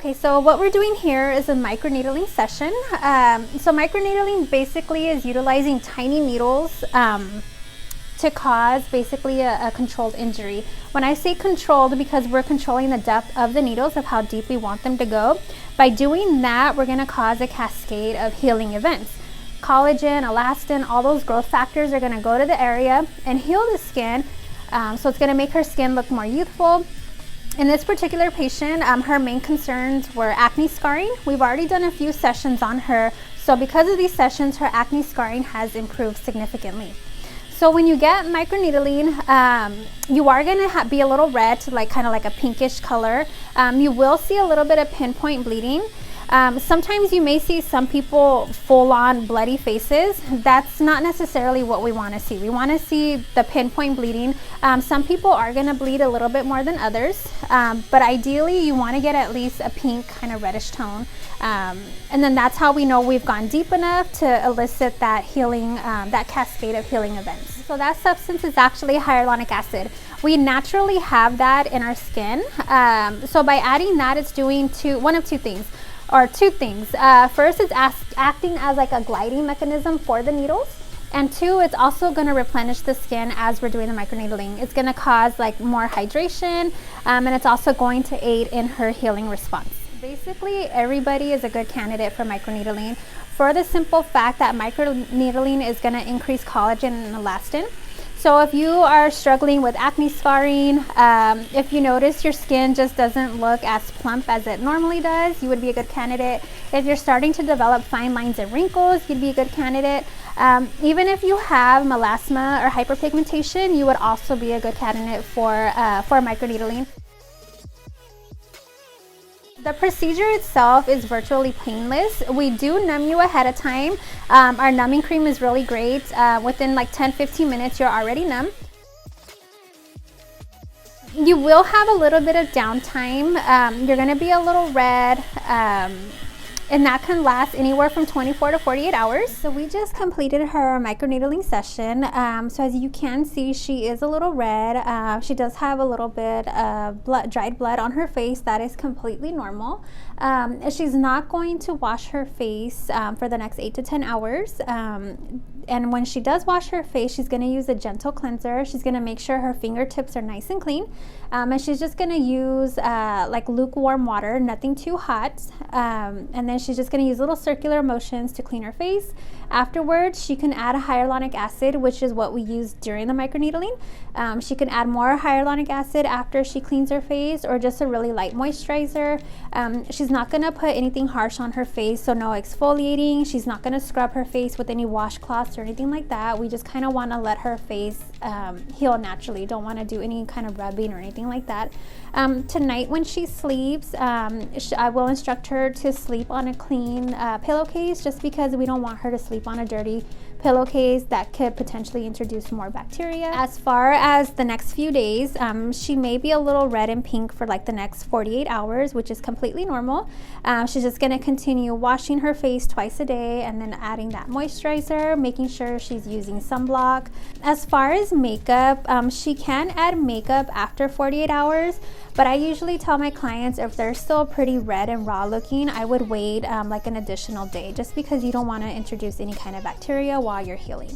Okay, so what we're doing here is a microneedling session. So microneedling basically is utilizing tiny needles to cause basically a controlled injury. When I say controlled, because we're controlling the depth of the needles, of how deep we want them to go. By doing that, we're going to cause a cascade of healing events. Collagen, elastin, all those growth factors are going to go to the area and heal the skin. So it's going to make her skin look more youthful. In this particular patient, her main concerns were acne scarring. We've already done a few sessions on her, so because of these sessions, her acne scarring has improved significantly. So when you get microneedling, you are going to be a little red to kind of like a pinkish color. You will see a little bit of pinpoint bleeding. Sometimes you may see some people full-on bloody faces. That's not necessarily what we want to see. We want to see the pinpoint bleeding. Some people are going to bleed a little bit more than others, but ideally you want to get at least a pink kind of reddish tone. And then that's how we know we've gone deep enough to elicit that healing, that cascade of healing events. So that substance is actually hyaluronic acid. We naturally have that in our skin. So by adding that, it's doing one of two things. First, it's acting as like a gliding mechanism for the needles. And two, it's also going to replenish the skin as we're doing the microneedling. It's going to cause like more hydration, and it's also going to aid in her healing response. Basically, everybody is a good candidate for microneedling for the simple fact that microneedling is going to increase collagen and elastin. So if you are struggling with acne scarring, if you notice your skin just doesn't look as plump as it normally does, you would be a good candidate. If you're starting to develop fine lines and wrinkles, you'd be a good candidate. Even if you have melasma or hyperpigmentation, you would also be a good candidate for microneedling. The procedure itself is virtually painless. We do numb you ahead of time. Our numbing cream is really great. Within like 10-15 minutes, you're already numb. You will have a little bit of downtime. You're going to be a little red, and that can last anywhere from 24 to 48 hours. So we just completed her microneedling session. So as you can see, she is a little red. She does have a little bit of dried blood on her face. That is completely normal. She's not going to wash her face for the next 8 to 10 hours. And when she does wash her face, she's going to use a gentle cleanser. She's going to make sure her fingertips are nice and clean. And she's just going to use like lukewarm water, nothing too hot. And then she's just going to use little circular motions to clean her face. Afterwards, she can add a hyaluronic acid, which is what we use during the microneedling. She can add more hyaluronic acid after she cleans her face, or just a really light moisturizer. She's not going to put anything harsh on her face, so no exfoliating. She's not going to scrub her face with any washcloths or anything like that. We just kind of want to let her face heal naturally. Don't want to do any kind of rubbing or anything like that. Tonight when she sleeps, I will instruct her to sleep on a clean pillowcase, just because we don't want her to sleep on a dirty pillowcase that could potentially introduce more bacteria. As far as the next few days, she may be a little red and pink for like the next 48 hours, which is completely normal. She's just going to continue washing her face twice a day, and then adding that moisturizer, making sure she's using sunblock. As far as makeup, she can add makeup after 48 hours, but I usually tell my clients if they're still pretty red and raw looking, I would wait like an additional day, just because you don't want to introduce any kind of bacteria while you're healing.